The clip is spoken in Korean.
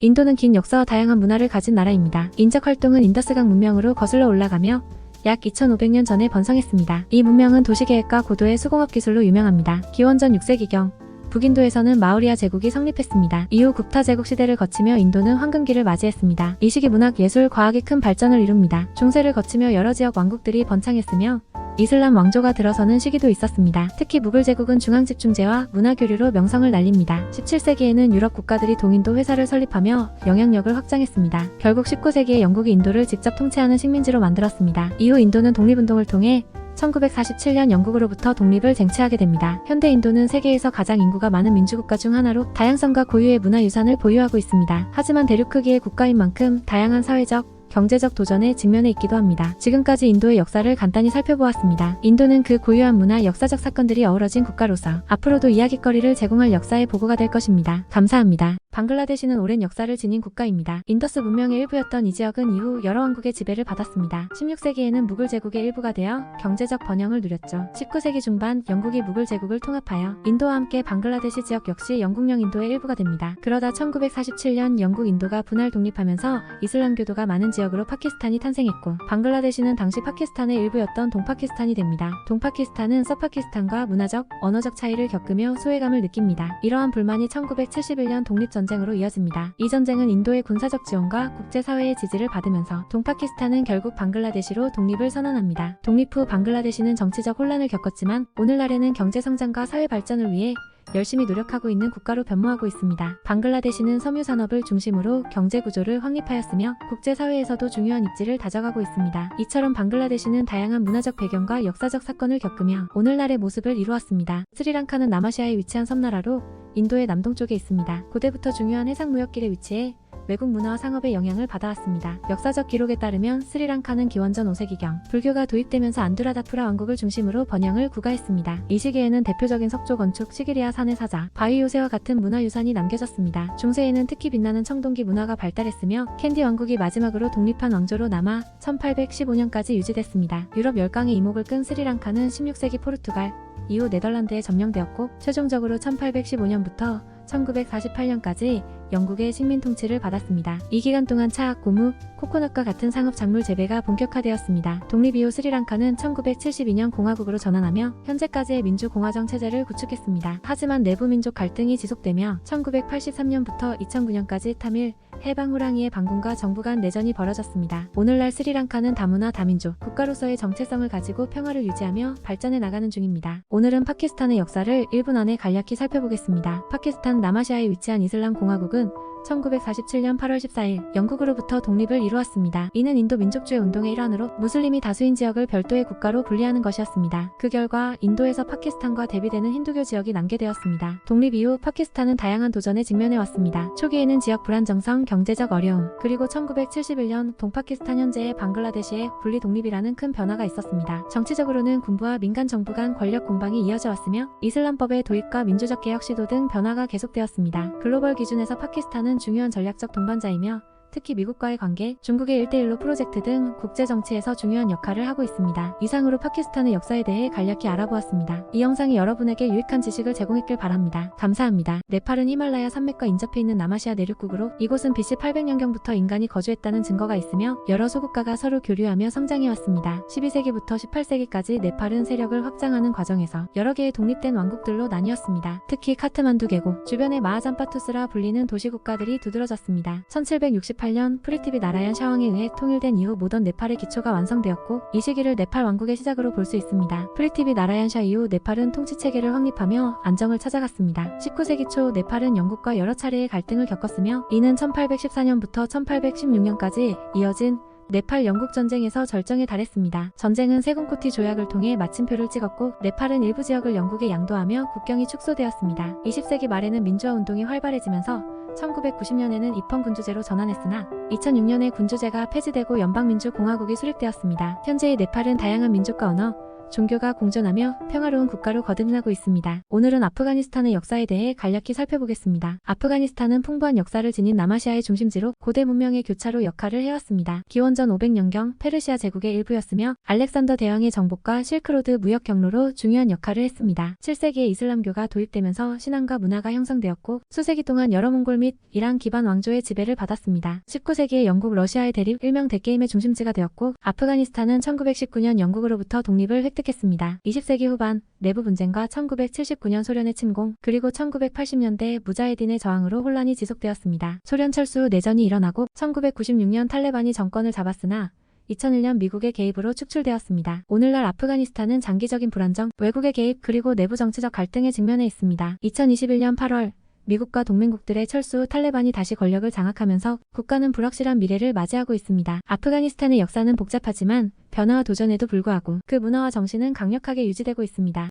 인도는 긴 역사와 다양한 문화를 가진 나라입니다. 인적 활동은 인더스강 문명으로 거슬러 올라가며 약 2500년 전에 번성했습니다. 이 문명은 도시계획과 고도의 수공업 기술로 유명합니다. 기원전 6세기경 북인도에서는 마우리아 제국이 성립했습니다. 이후 굽타 제국 시대를 거치며 인도는 황금기를 맞이했습니다. 이 시기 문학, 예술, 과학이 큰 발전을 이룹니다. 중세를 거치며 여러 지역 왕국들이 번창했으며 이슬람 왕조가 들어서는 시기도 있었습니다. 특히 무굴 제국은 중앙집중제와 문화교류로 명성을 날립니다. 17세기에는 유럽 국가들이 동인도 회사를 설립하며 영향력을 확장했습니다. 결국 19세기에 영국이 인도를 직접 통치하는 식민지로 만들었습니다. 이후 인도는 독립운동을 통해 1947년 영국으로부터 독립을 쟁취하게 됩니다. 현대 인도는 세계에서 가장 인구가 많은 민주국가 중 하나로 다양성과 고유의 문화유산을 보유하고 있습니다. 하지만 대륙 크기의 국가인 만큼 다양한 사회적, 경제적 도전에 직면해 있기도 합니다. 지금까지 인도의 역사를 간단히 살펴보았습니다. 인도는 그 고유한 문화, 역사적 사건들이 어우러진 국가로서 앞으로도 이야깃거리를 제공할 역사의 보고가 될 것입니다. 감사합니다. 방글라데시는 오랜 역사를 지닌 국가입니다. 인더스 문명의 일부였던 이 지역은 이후 여러 왕국의 지배를 받았습니다. 16세기에는 무굴 제국의 일부가 되어 경제적 번영을 누렸죠. 19세기 중반 영국이 무굴 제국을 통합하여 인도와 함께 방글라데시 지역 역시 영국령 인도의 일부가 됩니다. 그러다 1947년 영국 인도가 분할 독립하면서 이슬람교도가 많은 지역으로 파키스탄이 탄생했고 방글라데시는 당시 파키스탄의 일부였던 동파키스탄이 됩니다. 동파키스탄은 서파키스탄과 문화적, 언어적 차이를 겪으며 소외감을 느낍니다. 이러한 불만이 1971년 독립전쟁으로 이어집니다. 이 전쟁은 인도의 군사적 지원과 국제사회의 지지를 받으면서 동파키스탄은 결국 방글라데시로 독립을 선언합니다. 독립 후 방글라데시는 정치적 혼란을 겪었지만 오늘날에는 경제성장과 사회 발전을 위해 열심히 노력하고 있는 국가로 변모하고 있습니다. 방글라데시는 섬유 산업을 중심으로 경제 구조를 확립하였으며 국제사회에서도 중요한 입지를 다져가고 있습니다. 이처럼 방글라데시는 다양한 문화적 배경과 역사적 사건을 겪으며 오늘날의 모습을 이루었습니다. 스리랑카는 남아시아에 위치한 섬나라로 인도의 남동쪽에 있습니다. 고대부터 중요한 해상무역길에 위치해 외국 문화와 상업의 영향을 받아왔습니다. 역사적 기록에 따르면 스리랑카는 기원전 5세기경 불교가 도입되면서 안두라다푸라 왕국을 중심으로 번영을 구가했습니다. 이 시기에는 대표적인 석조 건축, 시기리아 산의 사자, 바위 요새와 같은 문화유산이 남겨졌습니다. 중세에는 특히 빛나는 청동기 문화가 발달했으며 캔디 왕국이 마지막으로 독립한 왕조로 남아 1815년까지 유지됐습니다. 유럽 열강의 이목을 끈 스리랑카는 16세기 포르투갈, 이후 네덜란드에 점령되었고 최종적으로 1815년부터 1948년까지 영국의 식민 통치를 받았습니다. 이 기간 동안 차, 고무, 코코넛과 같은 상업 작물 재배가 본격화되었습니다. 독립 이후 스리랑카는 1972년 공화국으로 전환하며 현재까지의 민주공화정 체제를 구축했습니다. 하지만 내부 민족 갈등이 지속되며 1983년부터 2009년까지 타밀, 해방 호랑이의 반군과 정부 간 내전이 벌어졌습니다. 오늘날 스리랑카는 다문화 다민족 국가로서의 정체성을 가지고 평화를 유지하며 발전해 나가는 중입니다. 오늘은 파키스탄의 역사를 1분 안에 간략히 살펴보겠습니다. 파키스탄 남아시아에 위치한 이슬람 공화국은 1947년 8월 14일 영국으로부터 독립을 이루었습니다. 이는 인도 민족주의 운동의 일환으로 무슬림이 다수인 지역을 별도의 국가로 분리하는 것이었습니다. 그 결과 인도에서 파키스탄과 대비되는 힌두교 지역이 남게되었습니다. 독립 이후 파키스탄은 다양한 도전에 직면해왔습니다. 초기에는 지역 불안정성, 경제적 어려움, 그리고 1971년 동파키스탄 현재의 방글라데시의 분리 독립이라는 큰 변화가 있었습니다. 정치적으로는 군부와 민간 정부 간 권력 공방이 이어져 왔으며 이슬람법의 도입과 민주적 개혁 시도 등 변화가 계속되었습니다. 글로벌 기준에서 파키스탄은 중요한 전략적 동반자이며 특히 미국과의 관계, 중국의 1대1로 프로젝트 등 국제정치에서 중요한 역할을 하고 있습니다. 이상으로 파키스탄의 역사에 대해 간략히 알아보았습니다. 이 영상이 여러분에게 유익한 지식을 제공했길 바랍니다. 감사합니다. 네팔은 히말라야 산맥과 인접해 있는 남아시아 내륙국으로 이곳은 BC 800년경부터 인간이 거주했다는 증거가 있으며 여러 소국가가 서로 교류하며 성장해왔습니다. 12세기부터 18세기까지 네팔은 세력을 확장하는 과정에서 여러 개의 독립된 왕국들로 나뉘었습니다. 특히 카트만두 계곡 주변의 마하잔파투스라 불리는 도시국가들이 두드러졌습니다. 1768년 프리티비 나라얀 샤왕에 의해 통일된 이후 모던 네팔의 기초가 완성되었고 이 시기를 네팔 왕국의 시작으로 볼 수 있습니다. 프리티비 나라얀 샤 이후 네팔은 통치체계를 확립하며 안정을 찾아갔습니다. 19세기 초 네팔은 영국과 여러 차례의 갈등을 겪었으며 이는 1814년부터 1816년까지 이어진 네팔 영국 전쟁에서 절정에 달했습니다. 전쟁은 세군코티 조약을 통해 마침표를 찍었고 네팔은 일부 지역을 영국에 양도하며 국경이 축소되었습니다. 20세기 말에는 민주화 운동이 활발해지면서 1990년에는 입헌 군주제로 전환했으나 2006년에 군주제가 폐지되고 연방민주공화국이 수립되었습니다. 현재의 네팔은 다양한 민족과 언어, 종교가 공존하며 평화로운 국가로 거듭나고 있습니다. 오늘은 아프가니스탄의 역사에 대해 간략히 살펴보겠습니다. 아프가니스탄은 풍부한 역사를 지닌 남아시아의 중심지로 고대 문명의 교차로 역할을 해왔습니다. 기원전 500년경 페르시아 제국의 일부였으며 알렉산더 대왕의 정복과 실크로드 무역 경로로 중요한 역할을 했습니다. 7세기에 이슬람교가 도입되면서 신앙과 문화가 형성되었고 수세기 동안 여러 몽골 및 이란 기반 왕조의 지배를 받았습니다. 19세기에 영국 러시아의 대립 일명 대게임의 중심지가 되었고 아프가니스탄은 1919년 영국으로부터 독립을 획득했습니다. 20세기 후반 내부 분쟁과 1979년 소련의 침공 그리고 1980년대 무자헤딘의 저항으로 혼란이 지속되었습니다. 소련 철수 후 내전이 일어나고 1996년 탈레반이 정권을 잡았으나 2001년 미국의 개입으로 축출되었습니다. 오늘날 아프가니스탄은 장기적인 불안정, 외국의 개입 그리고 내부 정치적 갈등에 직면해 있습니다. 2021년 8월 미국과 동맹국들의 철수 후 탈레반이 다시 권력을 장악하면서 국가는 불확실한 미래를 맞이하고 있습니다. 아프가니스탄의 역사는 복잡하지만 변화와 도전에도 불구하고 그 문화와 정신은 강력하게 유지되고 있습니다.